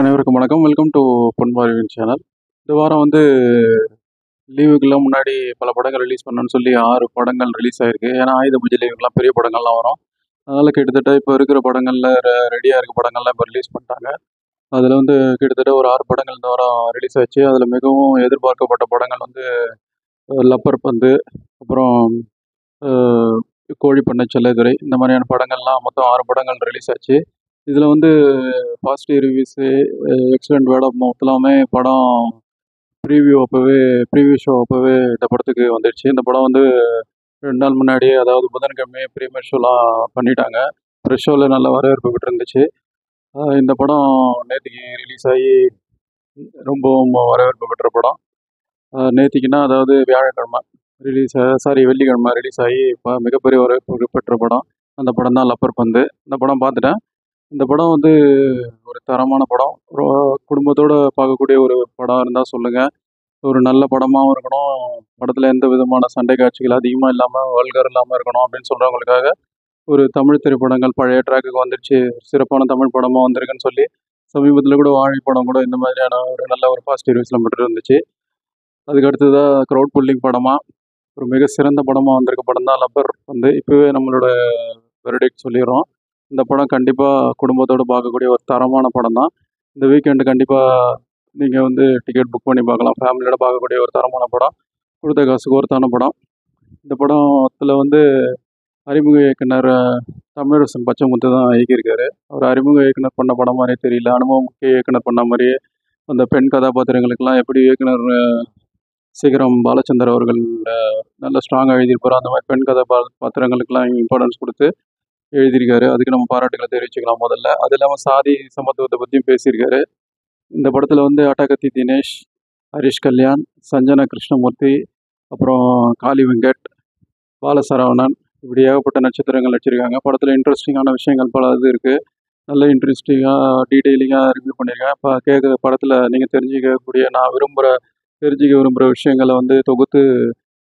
அனைவருக்கும் வணக்கம். Welcome to பொன்வாரிவின் சேனல். இந்த வாரம் லீவுக்கெல்லாம் முன்னாடி பல படங்கள் ரிலீஸ் பண்ணணும்னு சொல்லி 6 படங்கள் ரிலீஸ் ஆயிருக்கு. ஏன்னா ஆயுத பூஜை லீவுக்கெல்லாம் பெரிய படங்கள்லாம் வரும். அதனால் கிட்டத்தட்ட இப்போ இருக்கிற படங்களில் ரெடியாக இருக்க படங்கள்லாம் இப்போ ரிலீஸ் பண்ணிட்டாங்க. அதில் கிட்டத்தட்ட ஒரு 6 படங்கள் இந்த வாரம் ரிலீஸ் ஆச்சு. அதில் மிகவும் எதிர்பார்க்கப்பட்ட படங்கள் லப்பர் பந்து, அப்புறம் கோழிப்பண்ணை செல்லதுரை, இந்த மாதிரியான படங்கள்லாம் மொத்தம் 6 படங்கள் ரிலீஸ் ஆச்சு. இதில் positive reviews, excellent word of mouth எல்லாமே படம் ப்ரீவியூ ஷோ அப்போவே இந்த படத்துக்கு வந்துடுச்சு. இந்த படம் 2 நாள் முன்னாடியே, அதாவது புதன்கிழமையே ப்ரீமியர் ஷோலாம் பண்ணிட்டாங்க. ப்ரெஷ் ஷோவில் நல்ல வரவேற்பு பெற்றிருந்துச்சு. இந்த படம் நேற்றுக்கு ரிலீஸ் ஆகி ரொம்பவும் வரவேற்பு பெற்ற படம். நேற்றுக்குன்னா அதாவது வெள்ளிக்கிழமை ரிலீஸ் ஆகி இப்போ மிகப்பெரிய வரவேற்பு பெற்ற படம். அந்த படம் தான் லப்பர் பந்து. இந்த படம் பார்த்துட்டேன். இந்த படம் ஒரு தரமான படம். குடும்பத்தோடு பார்க்கக்கூடிய ஒரு படம் இருந்தால் சொல்லுங்கள். ஒரு நல்ல படமாகவும் இருக்கணும், படத்தில் எந்த விதமான சண்டை காட்சிகள் அதிகமாக இல்லாமல், வல்கர் இல்லாமல் இருக்கணும் அப்படின்னு சொல்கிறவங்களுக்காக ஒரு தமிழ் திரைப்படங்கள் பழைய ட்ராக்குக்கு வந்துடுச்சு, சிறப்பான தமிழ் படமாக வந்திருக்குன்னு சொல்லி சமீபத்தில் கூட வாழை படம் கூட இந்த மாதிரியான ஒரு நல்ல ஒரு பாசிட்டிவ் ரிவ்யூஸ்லாம் பெற்று இருந்துச்சு. அதுக்கு அடுத்ததாக க்ரௌட் புல்லிங் படமாக ஒரு மிக சிறந்த படமாக வந்திருக்க படம் தான் லப்பர் பந்து. இப்போவே நம்மளோட வெர்டிக்ட் சொல்லிடுறோம். இந்த படம் கண்டிப்பாக குடும்பத்தோடு பார்க்கக்கூடிய ஒரு தரமான படம் தான். இந்த வீக்கெண்டு கண்டிப்பாக நீங்கள் டிக்கெட் புக் பண்ணி பார்க்கலாம். ஃபேமிலியோட பார்க்கக்கூடிய ஒரு தரமான படம், கொடுத்த காசுக்கு ஒருத்தான படம். இந்த படத்தில் அறிமுக இயக்குனர் தமிழரசன் பச்சைமுத்து தான் இயக்கியிருக்காரு. அவர் அறிமுக இயக்குனர் பண்ண படம் மாதிரியே தெரியல. அனுபவம் முக்கிய இயக்குனர் பண்ண மாதிரியே அந்த பெண் கதாபாத்திரங்களுக்கெல்லாம் எப்படி இயக்குனர் சிகரம் பாலச்சந்தர் அவர்கள் நல்ல ஸ்ட்ராங்காக எழுதியிருப்பாரோ அந்த மாதிரி பெண் கதாபாத்திரங்களுக்கெல்லாம் இம்பார்ட்டன்ஸ் கொடுத்து எழுதியிருக்காரு. அதுக்கு நம்ம பாராட்டுகளை தெரிவிச்சுக்கலாம் முதல்ல. அது இல்லாமல் சாதி சமத்துவத்தை பற்றியும் பேசியிருக்காரு. இந்த படத்தில் அட்டகத்தி தினேஷ், ஹரிஷ் கல்யாண், சஞ்சனா கிருஷ்ணமூர்த்தி, அப்புறம் காளி வெங்கட், பாலசரவணன், இப்படி ஏகப்பட்ட நட்சத்திரங்கள் நடிச்சிருக்காங்க. படத்தில் இன்ட்ரெஸ்டிங்கான விஷயங்கள் பல இருக்குது. நல்ல இன்ட்ரெஸ்டிங்காக டீட்டெயிலிங்காக ரிவ்யூ பண்ணியிருக்கேன். இப்போ கேட்குற படத்தில் நீங்கள் நான் தெரிஞ்சிக்க விரும்புகிற விஷயங்களை தொகுத்து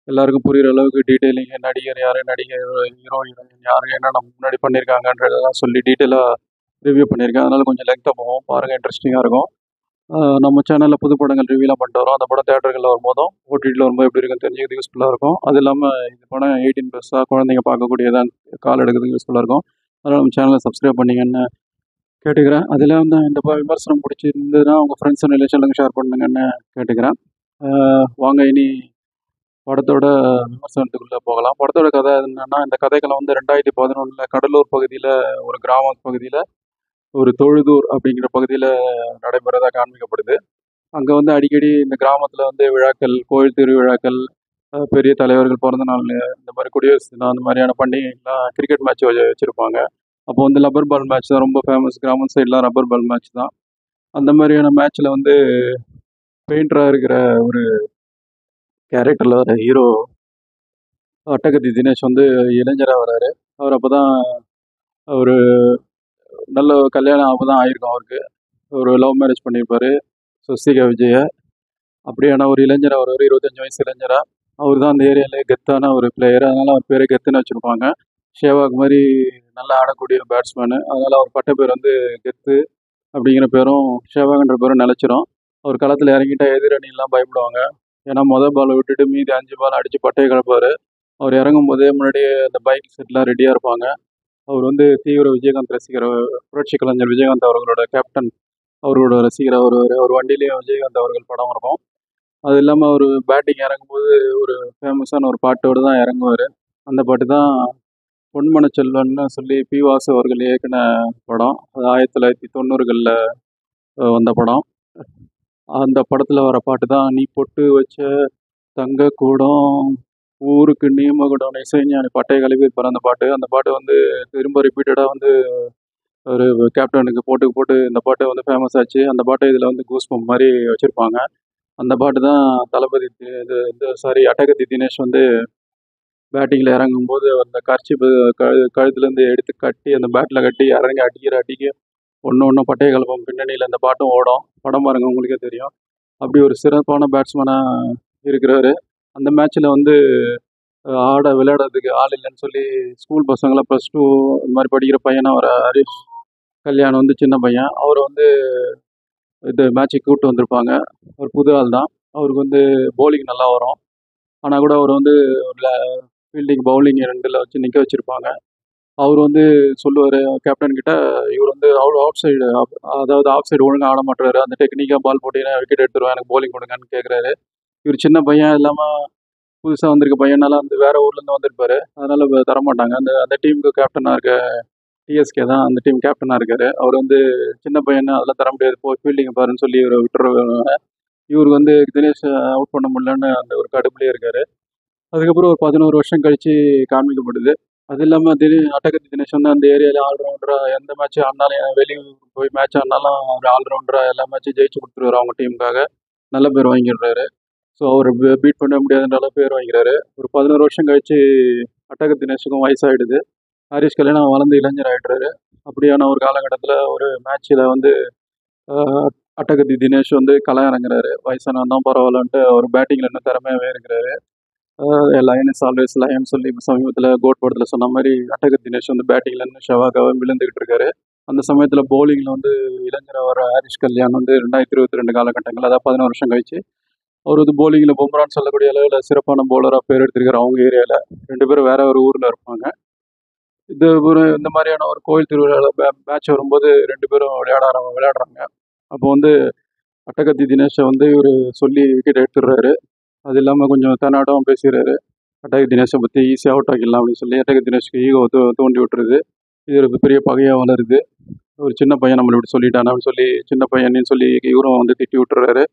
எல்லாருக்கும் புரிகிற அளவுக்கு டீட்டெயிலிங்காக நடிகர் யார், ஹீரோ ஹீரோயின் யார், என்னென்ன முன்னாடி பண்ணியிருக்காங்கன்றதெல்லாம் சொல்லி டீட்டெயிலாக ரிவ்யூ பண்ணியிருக்கேன். அதனால் கொஞ்சம் லெங்க்தாக போகும், பாருங்கள், இன்ட்ரெஸ்டிங்காக இருக்கும். நம்ம சேனலில் புது படங்கள் ரிவ்யூலாம் பண்ணிட்டு வரோம். அந்த படம் தேட்டர்களில் வரும்போதும் ஓடிடியில் வரும்போது எப்படி இருக்குன்னு தெரிஞ்சுக்கிறது யூஸ்ஃபுல்லாக இருக்கும். அது இல்லாமல் இந்த படம் 18+ குழந்தைங்க பார்க்கக்கூடியதான், கால் எடுக்கிறதுக்கு யூஸ்ஃபுல்லாக இருக்கும். அதனால் நம்ம சேனலை சப்ஸ்கிரைப் பண்ணிங்கன்னு கேட்டுக்கிறேன். அதில் இந்த விமர்சனம் பிடிச்சிருந்ததுன்னா உங்கள் ஃப்ரெண்ட்ஸ் அண்ட் ரிலேஷனுக்கு ஷேர் பண்ணுங்கன்னு கேட்டுக்கிறேன். வாங்க இனி படத்தோட விமர்சனத்துக்குள்ளே போகலாம். படத்தோட கதை என்னென்னா, இந்த கதைக்களம் 2011 கடலூர் பகுதியில், ஒரு கிராம பகுதியில், ஒரு தொழுதூர் அப்படிங்கிற பகுதியில் நடைபெறதாக காண்பிக்கப்படுது. அங்கே அடிக்கடி இந்த கிராமத்தில் விழாக்கள், கோயில் திருவிழாக்கள், பெரிய தலைவர்கள் பிறந்த நாள், இந்த மாதிரி குடியரசு தினம், அந்த மாதிரியான பண்டிகைலாம் கிரிக்கெட் மேட்ச் வச்சுருப்பாங்க. அப்போ லப்பர் பால் மேட்ச் தான் ரொம்ப ஃபேமஸ். கிராமம் சைட்லாம் ரப்பர் பால் மேட்ச் தான். அந்த மாதிரியான மேட்ச்சில் பெயிண்டராக இருக்கிற ஒரு கேரக்டரில் வர ஹீரோ அட்டகத்தி தினேஷ் இளைஞராக வராரு. அவர் அப்போ தான் ஒரு நல்ல கல்யாணம் அப்போ தான் ஆகிருக்கும் அவருக்கு. ஒரு லவ் மேரேஜ் பண்ணியிருப்பார் ஸ்வஸ்திகா விஜயை. அப்படியான ஒரு இளைஞராக வர்றாரு, 25 வயசு இளைஞராக. அவர் தான் அந்த ஏரியாவிலே கெத்தான ஒரு பிளேயர். அதனால் அவர் பேரை கெத்துன்னு வச்சுருப்பாங்க. ஷேவாக் மாதிரி நல்லா ஆடக்கூடிய பேட்ஸ்மேனு. அதனால் அவர் பட்ட பேர் கெத்து அப்படிங்கிற பேரும் ஷேவாக்ன்ற பேரும் நிலச்சிரும். அவர் களத்தில் இறங்கிட்டால் எதிரணிலாம் பயப்படுவாங்க. ஏன்னா பாலை விட்டுட்டு மீதி 5 பால் அடித்து பட்டையை கிளப்பார். அவர் இறங்கும் போதே முன்னாடியே அந்த பைக் செட்லாம் ரெடியாக இருப்பாங்க. அவர் தீவிர விஜயகாந்த் ரசிகர், புரட்சி கலைஞர் விஜயகாந்த் அவர்களோட கேப்டன், அவரோட ரசிகர். அவர் வண்டியிலேயும் விஜயகாந்த் அவர்கள் படம் இருக்கும். அது இல்லாமல் அவர் பேட்டிங் இறங்கும்போது ஒரு ஃபேமஸான ஒரு பாட்டோடு தான் இறங்குவார். அந்த பாட்டு தான் பொன்மன செல்வன்னு சொல்லி பி. வாசு அவர்கள் இயக்கின படம். அது 1990களில் வந்த படம். அந்த படத்தில் வர பாட்டு தான் நீ பொட்டு வச்ச தங்க கூடம் ஊருக்கு நீமகுடம், இசைஞானி பட்டையை கலப்பியிருப்பார் அந்த பாட்டு. அந்த பாட்டு திரும்ப ரிப்பீட்டடாக ஒரு கேப்டனுக்கு போட்டு இந்த பாட்டு ஃபேமஸ் ஆச்சு. அந்த பாட்டை இதில் கூஸ்பம் மாதிரி வச்சுருப்பாங்க. அந்த பாட்டு தான் தளபதி அட்டகத்தி தினேஷ் பேட்டிங்கில் இறங்கும்போது அந்த கர்ச்சீப்பு கழுத்துலேருந்து எடுத்து கட்டி அந்த பேட்டில் கட்டி இறங்கி அடிக்க ஒன்று பட்டைய கலப்பம் பின்னணியில் அந்த பாட்டும் ஓடும். படம் பாருங்கள், உங்களுக்கே தெரியும். அப்படி ஒரு சிறப்பான பேட்ஸ்மேனாக இருக்கிறாரு. அந்த மேட்ச்சில் ஆட விளையாடுறதுக்கு ஆள் இல்லைன்னு சொல்லி ஸ்கூல் பசங்களாம் +2 இந்த மாதிரி படிக்கிற பையனா ஒரு ஹரிஷ் கல்யாண் வந்து சின்ன பையன். அவர் வந்து இது மேட்ச்சுக்கு கூப்பிட்டு வந்திருப்பாங்க. ஒரு புது ஆள் தான். அவருக்கு வந்து பவுலிங் நல்லா வரும். ஆனால் கூட அவர் வந்து ஃபீல்டிங் பவுலிங் 2ல் வச்சு நிற்க வச்சுருப்பாங்க. அவர் வந்து சொல்லுவார் கேப்டன் கிட்ட, இவர் வந்து அவுட் சைடு, அதாவது ஆஃப் சைடு ஒழுங்காக ஆட மாட்டுறாரு, அந்த டெக்னிக்காக பால் போட்டிங்கன்னா விக்கெட் எடுத்துருவேன், எனக்கு பவுலிங் கொடுங்கன்னு கேட்குறாரு. இவர் சின்ன பையன் இல்லாமல் புதுசாக வந்திருக்க பையனால வந்து வேறு ஊர்லேருந்து வந்திருப்பாரு, அதனால் தரமாட்டாங்க. அந்த அந்த டீமுக்கு கேப்டனாக இருக்க டிஎஸ்கே தான் அந்த டீம் கேப்டனாக இருக்கார். அவர் வந்து சின்ன பையன் அதெல்லாம் தர முடியாது, போய் ஃபீல்டிங் பாருன்னு சொல்லி இவரை விட்டுருவாங்க. இவருக்கு வந்து தினேஷ் அவுட் பண்ண முடியலன்னு அந்த ஒரு கடுப்புலேயே இருக்கார். அதுக்கப்புறம் ஒரு 11 வருஷம் கழித்து காண்பிக்கப்படுது. அது இல்லாமல் அட்டகத்தி தினேஷ் வந்து அந்த ஏரியாவில் ஆல்ரவுண்டராக எந்த மேட்ச் ஆடினாலும், வெளியூர் போய் மேட்ச் ஆடினாலும் ஒரு ஆல்ரவுண்டராக எல்லா மேட்சும் ஜெயிச்சு கொடுத்துருவாரு அவங்க டீமுக்காக. நல்ல பேர் வாங்கிடுறாரு. ஸோ அவர் பீட் பண்ண முடியாதுன்ற அளவு பேர் வாங்கிறாரு. ஒரு 11 வருஷம் கழித்து அட்டகத்தி தினேஷுக்கும் வயசாகிடுது. ஹரிஷ் கல்யாணம் வளர்ந்து இளைஞர் ஆகிடுறாரு. அப்படியான ஒரு காலகட்டத்தில் ஒரு மேட்ச்சில் வந்து அட்டகத்தி தினேஷ் வந்து களம் இறங்குறாரு. வயசானவன் தான் பரவாயில்லன்ட்டு அவர் பேட்டிங்கில் இன்னும் திறமையாகவே இருக்கிறாரு. லயன் இஸ் ஆல்வேஸ் லயன் சொல்லி சமீபத்தில் கோட் படத்தில் சொன்ன மாதிரி அட்டகத்தி தினேஷ் வந்து பேட்டிங்கில் இன்னும் ஷவாக்காக விழுந்துக்கிட்டு இருக்காரு. அந்த சமயத்தில் பவுலிங்கில் வந்து இளைஞராக வர ஹரிஷ் கல்யாண் வந்து 2022 காலகட்டங்கள், அதாவது 11 வருஷம் கழிச்சு அவர் வந்து பவுலிங்கில் பொம்ரான்னு சொல்லக்கூடிய அளவில் சிறப்பான பவுலராக பேர் எடுத்திருக்காரு அவங்க ஏரியாவில். 2 பேரும் வேற ஒரு ஊரில் இருப்பாங்க. இது ஒரு இந்த மாதிரியான ஒரு கோயில் திருவிழாவில் மேட்ச் வரும்போது 2 பேரும் விளையாடுறாங்க. அப்போ வந்து அட்டகத்தி தினேஷை வந்து இவர் சொல்லி விக்கெட் எடுத்துடுறாரு. அது இல்லாமல் கொஞ்சம் தன்னாட்டம் பேசுகிறாரு. அட்டகத்தி தினேஷை பற்றி ஈஸியாக அவுட் ஆக்கிடலாம் அப்படின்னு சொல்லி அட்டகத்தி தினேஷ்க்கு ஈகோ தோண்டி விட்டுருது. இது ஒரு பெரிய பகையாக வளருது. ஒரு சின்ன பையன் நம்மளை இப்படி சொல்லிட்டானா அப்படின்னு சொல்லி சின்ன பையன்னு சொல்லி இவரும் வந்து திட்டி விட்டுறாரு.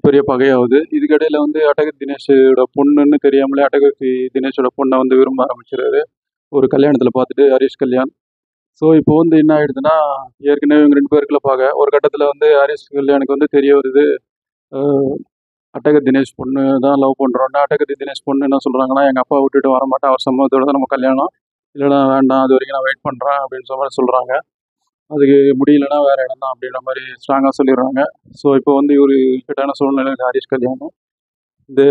பெரிய பகையாகுது. இதுக்கிடையில் வந்து அட்டகத்தி தினேஷோட பொண்ணுன்னு தெரியாமலே அட்டகத்தி தினேஷோட பொண்ணை வந்து விரும்ப ஆரம்பிச்சிடுறாரு ஒரு கல்யாணத்தில் பார்த்துட்டு ஹரிஷ் கல்யாண். ஸோ இப்போ வந்து என்ன ஆகிடுதுன்னா, ஏற்கனவே இவங்க 2 பேருக்குள்ள ஒரு கட்டத்தில் வந்து ஹரிஷ் கல்யாணுக்கு வந்து தெரிய வருது, அட்டகத்தி தினேஷ் பொண்ணு தான் லவ் பண்ணுறோன்னா. அட்டகத்தி தினேஷ் பொண்ணு என்ன சொல்கிறாங்கன்னா, எங்கள் அப்பா விட்டுட்டு வர மாட்டேன், அவர் சம்மதத்தோட தான் நம்ம கல்யாணம், இல்லைனா வேண்டாம், அது வரைக்கும் நான் வெயிட் பண்ணுறேன் அப்படின்னு மாதிரி சொல்கிறாங்க. அதுக்கு முடியலன்னா வேறு இடம் தான் அப்படின்ற மாதிரி ஸ்ட்ராங்காக சொல்லிடுறாங்க. ஸோ இப்போ வந்து ஒரு இக்கட்டான சூழ்நிலை ஹரிஷ் கல்யாணம். இந்த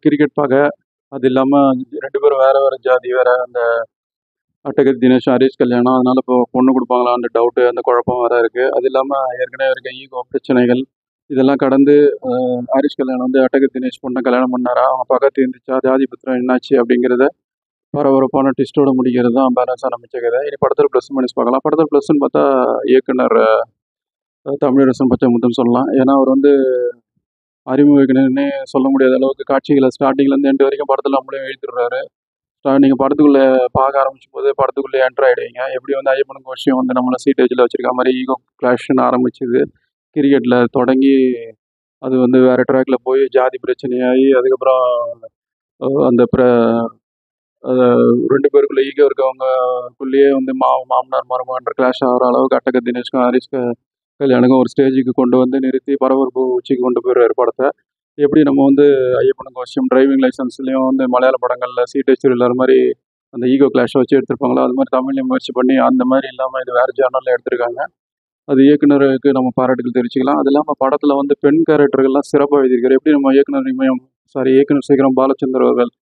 கிரிக்கெட் பகை, அது இல்லாமல் 2 பேரும் வேறு ஜாதி, வேறு அந்த அட்டகத்தி தினேஷ் ஹரிஷ் கல்யாணம், அதனால் இப்போ பொண்ணு கொடுப்பாங்களான்ற டவுட்டு, அந்த குழப்பம் வேறு இருக்குது. அது இல்லாமல் ஏற்கனவே இருக்க ஈகோ பிரச்சனைகள் இதெல்லாம் கடந்து ஹரிஷ் கல்யாணம் வந்து அட்டகத்தி தினேஷ் பொண்ணை கல்யாணம் பண்ணாரா, அவங்க பக்கத்து இருந்துச்சா, ஜாதி பத்திரம் என்னாச்சு அப்படிங்கிறத பரபரப்பான ட்விஸ்ட்டோட முடிக்கிறது தான் பேலன்ஸாக நம்பிச்ச கதை. இனி படத்தில் ப்ளஸ் மைனஸ் பார்க்கலாம். படத்தில் ப்ளஸ்ன்னு பார்த்தா இயக்குனர் தமிழரசன் பச்சைமுத்துன்னு சொல்லலாம். ஏன்னா அவர் வந்து அறிமுகனே சொல்ல முடியாத அளவுக்கு காட்சிகளை ஸ்டார்டிங்லேருந்து எண்டு வரைக்கும் படத்தில் நம்மளே எழுதிடுறாரு. நீங்கள் படத்துக்குள்ளே பார்க்க ஆரம்பிச்சும் போது படத்துக்குள்ளே என்ட்ரு ஆகிடுவீங்க. எப்படி வந்து ஐயப்பனும் கோஷியும் வந்து நம்மளை சீட்டேஜில் வச்சுருக்க மாதிரி ஈகோ கிளாஷ்னு ஆரம்பிச்சுது. கிரிக்கெட்டில் தொடங்கி அது வந்து வேறு ட்ராக்கில் போய் ஜாதி பிரச்சனையாகி அதுக்கப்புறம் அந்த 2 பேருக்குள்ளே ஈகோ இருக்கவங்கக்குள்ளேயே வந்து மாமனார் மருமகன்ற கிளாஷ் ஆகிற அளவுக்கு அட்டகத்தி தினேஷ்க்கும் ஹரிஷ் கல்யாணுக்கும் ஒரு ஸ்டேஜுக்கு கொண்டு வந்து நிறுத்தி பரபரப்பு உச்சிக்கு கொண்டு போயிடுவார் படத்தை. எப்படி நம்ம வந்து ஐயப்பனும் கோஷம், டிரைவிங் லைசன்ஸ்லேயும் வந்து மலையாள படங்களில் சீட்டேஜ் இல்லாத மாதிரி அந்த ஈகோ கிளாஷை வச்சு எடுத்திருப்பாங்களோ, அது மாதிரி தமிழ்லையும் முயற்சி பண்ணி அந்த மாதிரி இல்லாமல் இது வேறு ஜேர்னலில் எடுத்திருக்காங்க. அது இயக்குனருக்கு நம்ம பாராட்டுகள் தெரிவிச்சுக்கலாம். அது இல்லாமல் படத்தில் வந்து பெண் கேரக்டர்கள்லாம் சிறப்பாக எழுதியிருக்காரு. எப்படி நம்ம இயக்குனர் சேகரம் பாலச்சந்தர் அவர்கள்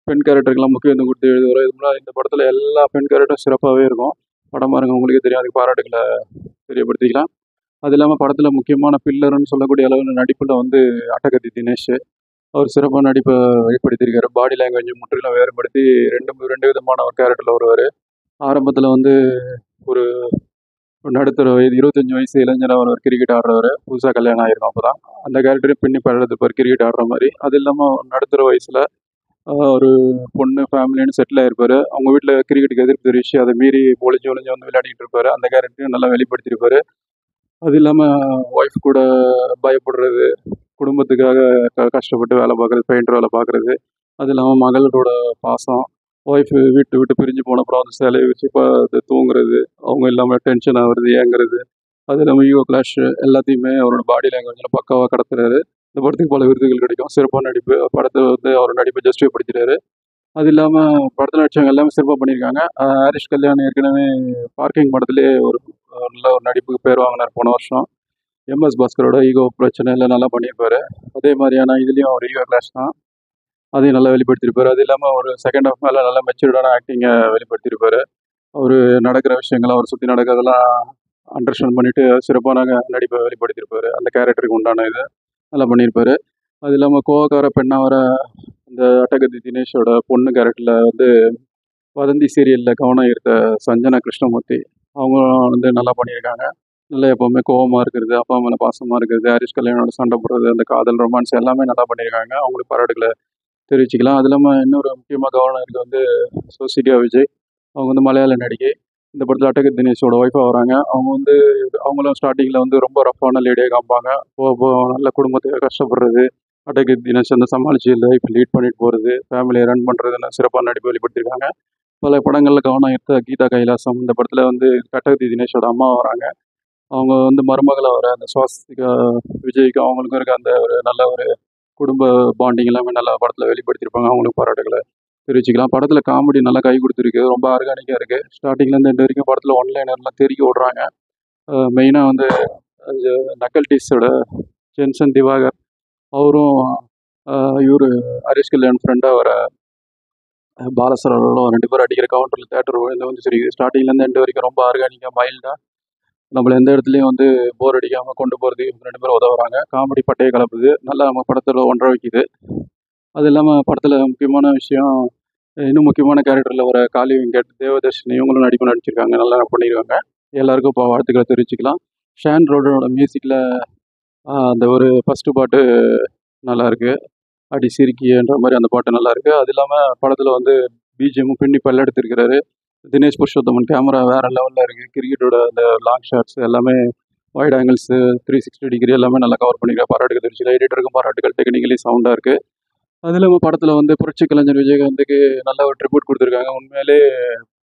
பெண் கேரக்டருக்கெல்லாம் முக்கியத்துவம் கொடுத்து எழுதுவார். இது முன்னாடி இந்த படத்தில் எல்லா பெண் கேரக்டரும் சிறப்பாகவே இருக்கும். படம் பாருங்க, உங்களுக்கே தெரியும். அதுக்கு பாராட்டுகளை தெரியப்படுத்திக்கலாம். அது இல்லாமல் படத்தில் முக்கியமான பில்லர்னு சொல்லக்கூடிய அளவில் நடிப்பில் வந்து அட்டகத்தி தினேஷ் அவர் சிறப்பான நடிப்பை வெளிப்படுத்தியிருக்காரு. பாடி லாங்குவேஜை முற்றிலும் வேறுபடுத்தி ரெண்டு விதமான ஒரு கேரக்டரில் வருவார். ஆரம்பத்தில் வந்து ஒரு நடுத்தர வயது 25 வயசு இளைஞராக ஒரு கிரிக்கெட் ஆடுறவர், புதுசாக கல்யாணம் ஆகிருக்கும் அப்போ தான். அந்த கேரக்டரையும் பின்னி பழகிறதுப்பார் கிரிக்கெட் ஆடுற மாதிரி. அது இல்லாமல் நடுத்தர வயசில் ஒரு பொண்ணு ஃபேமிலின்னு செட்டில் ஆகிருப்பார். அவங்க வீட்டில் கிரிக்கெட்டுக்கு எதிர்ப்பு தெரிவித்து அதை மீறி ஒளிஞ்சு வந்து விளையாடிட்டு இருப்பார். அந்த கேரக்டரையும் நல்லா வெளிப்படுத்தியிருப்பார். அது இல்லாமல் ஒய்ஃப் கூட பயப்படுறது, குடும்பத்துக்காக கஷ்டப்பட்டு வேலை பார்க்குறது, பெயிண்டர் வேலை பார்க்குறது, அது இல்லாமல் மகளோட பாசம், ஒய்ஃபு விட்டு பிரிஞ்சு போனப்புறம் அந்த சிலையை வச்சு அது தூங்குறது, அவங்க இல்லாமல் டென்ஷன் ஆகுறது, ஏங்குறது, அது இல்லாமல் ஈகோ கிளாஷ் எல்லாத்தையுமே அவரோட பாடி லாங்குவேஜில் பக்காவாக கடத்துறாரு. இந்த படத்துக்கு பல விருதுகள் கிடைக்கும். சிறப்பான நடிப்பு. படத்தை வந்து அவர் நடிப்பை ஜஸ்டிஃபை படுத்திட்டாரு. அது இல்லாமல் படத்தில் நடித்தவங்க எல்லாமே சிறப்பாக பண்ணியிருக்காங்க. ஹரிஷ் கல்யாண் ஏற்கனவே பார்க்கிங் படத்துலேயே ஒரு நல்ல ஒரு நடிப்புக்கு பேர் வாங்கினார் போன வருஷம். எம்எஸ் பாஸ்கரோட ஈகோ பிரச்சனை எல்லாம் நல்லா பண்ணியிருப்பார். அதே மாதிரியான இதுலேயும் அவர் ஈகோ கிளாஷ் தான். அதையும் நல்லா வெளிப்படுத்தியிருப்பாரு. அது இல்லாமல் ஒரு செகண்ட் ஹாஃப் மேலே நல்லா மெச்சூர்டான ஆக்டிங்கை வெளிப்படுத்தியிருப்பாரு. அவர் நடக்கிற விஷயங்கள், அவர் சுற்றி நடக்கிறதெல்லாம் அண்டர்ஸ்டாண்ட் பண்ணிட்டு சிறப்பான நடிப்பை வெளிப்படுத்தியிருப்பாரு. அந்த கேரக்டருக்கு உண்டான இதை நல்லா பண்ணியிருப்பாரு. அது இல்லாமல் கோவக்கார பெண்ணா வர இந்த அட்டகத்தி தினேஷோட பொண்ணு கேரக்டரில் வந்து வதந்தி சீரியலில் கவனம் ஈர்த்த சஞ்சனா கிருஷ்ணமூர்த்தி அவங்க வந்து நல்லா பண்ணியிருக்காங்க. நல்லா எப்போவுமே கோவமாக இருக்கிறது, அப்பா மேலே பாசமாக இருக்கிறது, ஹரிஷ் கல்யாணோட சண்டை போடுறது, அந்த காதல் ரொமான்ஸ் எல்லாமே நல்லா பண்ணியிருக்காங்க. அவங்களுக்கு பாராட்டுகளை தெரிவிச்சுக்கலாம். அது இல்லாமல் இன்னொரு முக்கியமாக கவனம் இருக்குது வந்து சோசிட்டியா விஜய். அவங்க வந்து மலையாள நடிகை. இந்த படத்தில் அட்டகத்தி தினேஷோட ஒய்ஃபாக வராங்க. அவங்க வந்து அவங்களும் ஸ்டார்டிங்கில் வந்து ரொம்ப ரஃப்பான லேடியாக காமிப்பாங்க. போக போக நல்ல குடும்பத்தை கஷ்டப்படுறது, அட்டகத்தி தினேஷ் அந்த சமாளிச்சு லைஃப் லீட் பண்ணிட்டு போகிறது, ஃபேமிலியை ரன் பண்ணுறதுன்னு சிறப்பான நடிப்பு வெளிப்படுத்தியிருக்காங்க. பல படங்களில் கவனம் ஈர்த்த கீதா கைலாசம் இந்த படத்தில் வந்து அட்டகத்தி தினேஷோட அம்மா வராங்க. அவங்க வந்து மருமகளாக வர அந்த சுவாசிகா விஜய்க்கு அவங்களுக்கும் இருக்க அந்த ஒரு நல்ல ஒரு குடும்ப பாண்டிங் எல்லாமே நல்லா படத்தில் வெளிப்படுத்தியிருப்பாங்க. அவங்களுக்கு பாராட்டுகளை தெரிவிச்சுக்கலாம். படத்தில் காமெடி நல்லா கை கொடுத்துருக்கு. ரொம்ப ஆர்கானிக்காக இருக்குது. ஸ்டார்டிங்லேருந்து எண்டு வரைக்கும் படத்தில் ஒன்லைனர்லாம் தெருக்கி விடுறாங்க. மெயினாக வந்து நக்கல்டிஸோட ஜென்சன் திவாகர் அவரும் இவர் ஹரிஷ் கல்யாண் ஃப்ரெண்டாக வர பாலசரோடும் 2 பேரும் அடிக்கிற கவுண்டரில் தேட்டர் விழுந்து வந்து சரி ஸ்டார்டிங்லேருந்து எண்டு வரைக்கும் ரொம்ப ஆர்கானிக்காக மைல்டாக நம்மளை எந்த இடத்துலையும் வந்து போர் அடிக்காமல் கொண்டு போகிறதுக்கு இவங்க 2 பேரும் உதவுறாங்க. காமெடி பட்டையை கலப்புது. நல்லா நம்ம படத்தில் ஒன்றரை வைக்குது. அது இல்லாமல் படத்தில் முக்கியமான விஷயம் இன்னும் முக்கியமான கேரக்டரில் வர காளி வெங்கட், தேவதர்ஷினி இவங்களும் நடிப்பு நடிச்சிருக்காங்க. நல்லா பண்ணியிருக்காங்க. எல்லாருக்கும் இப்போ வாழ்த்துக்களை தெரிவிச்சுக்கலாம். ஷான் ரோடனோட மியூசிக்கில் அந்த ஒரு ஃபஸ்ட்டு பாட்டு நல்லாயிருக்கு. அடி சிரிக்கின்ற மாதிரி அந்த பாட்டு நல்லாயிருக்கு. அது இல்லாமல் படத்தில் வந்து பிஜிஎம்மும் பின்னி பல்லெடுத்திருக்கிறாரு. தினேஷ் புருஷோத்தமன் கேமரா வேறு லெவலில் இருக்குது. கிரிக்கெட்டோட அந்த லாங் ஷாட்ஸ் எல்லாமே வைட் ஆங்கிள்ஸு 360 டிகிரி எல்லாமே நல்லா கவர் பண்ணியிருக்காரு. பாராட்டுகள் தெரிவிச்சு எடிட்டருக்கும் பாராட்டுகள். டெக்னிக்கலி சவுண்டாக இருக்குது. அது இல்லாமல் படத்தில் வந்து புரட்சி கலைஞர் விஜயகாந்துக்கு நல்ல ஒரு ட்ரிபியூட் கொடுத்துருக்காங்க. உண்மையிலே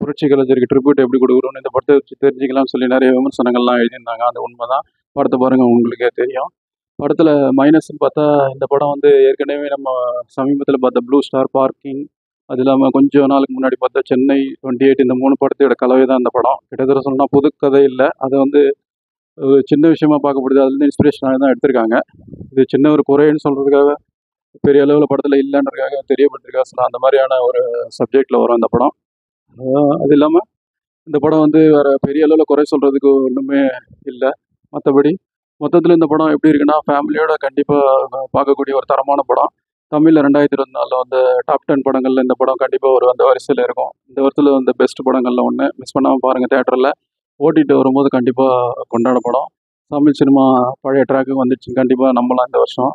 புரட்சி கலைஞருக்கு ட்ரிபியூட் எப்படி கொடுக்குறோன்னு இந்த படத்தை வச்சு தெரிஞ்சுக்கலாம்னு சொல்லி நிறைய விமர்சனங்கள்லாம் எழுதியிருந்தாங்க. அது உண்மை தான். படத்தை பாருங்கள், உங்களுக்கே தெரியும். படத்தில் மைனஸ்ன்னு பார்த்தா இந்த படம் வந்து ஏற்கனவே நம்ம சமீபத்தில் பார்த்த ப்ளூ ஸ்டார், பார்க்கிங், அது இல்லாமல் கொஞ்சம் நாளுக்கு முன்னாடி பார்த்தா சென்னை 28 இந்த 3 படத்தோட கலவை தான் இந்த படம். கிட்டத்தட்ட சொன்னால் புது கதை இல்லை. அதை வந்து சின்ன விஷயமா பார்க்கப்படுது. அதுலேருந்து இன்ஸ்பிரேஷனாக தான் எடுத்திருக்காங்க. இது சின்ன ஒரு குறைன்னு சொல்கிறதுக்காக பெரிய அளவில் படத்தில் இல்லைன்றதுக்காக தெரியப்பட்டிருக்கா சில அந்த மாதிரியான ஒரு சப்ஜெக்டில் வரும் இந்த படம். அது இல்லாமல் இந்த படம் வந்து வேறு பெரிய அளவில் குறை சொல்கிறதுக்கு ஒன்றுமே இல்லை. மற்றபடி மொத்தத்தில் இந்த படம் எப்படி இருக்குன்னா ஃபேமிலியோட கண்டிப்பாக பார்க்கக்கூடிய ஒரு தரமான படம். தமிழில் 2024 வந்து டாப் 10 படங்களில் இந்த படம் கண்டிப்பாக ஒரு அந்த வரிசையில் இருக்கும். இந்த வருஷத்தில் வந்து பெஸ்ட் படங்களில் ஒன்று. மிஸ் பண்ணாமல் பாருங்கள் தேட்டரில். ஓடிட்டு வரும்போது கண்டிப்பாக கொண்டாட படம். தமிழ் சினிமா பழைய ட்ராக்கு வந்துடுச்சுன்னு கண்டிப்பாக நம்பலாம் இந்த வருஷம்.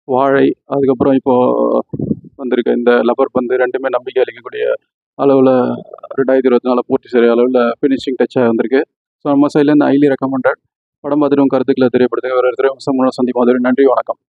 வாழை, அதுக்கப்புறம் இப்போது வந்திருக்க இந்த லப்பர் பந்து 2மே நம்பிக்கை அளிக்கக்கூடிய அளவில் 2024 பூர்த்தி செய்கிற அளவில் ஃபினிஷிங் டச்சாக வந்திருக்கு. ஸோ நம்ம சைட்லேருந்து ஹைலி ரெக்கமெண்டட். படம் பார்த்துட்டு உங்கள் கருத்துக்களை தெரியப்படுத்துங்க. ஒரு 2 நிமிஷம் முன்னாடி சந்திப்போம். நன்றி, வணக்கம்.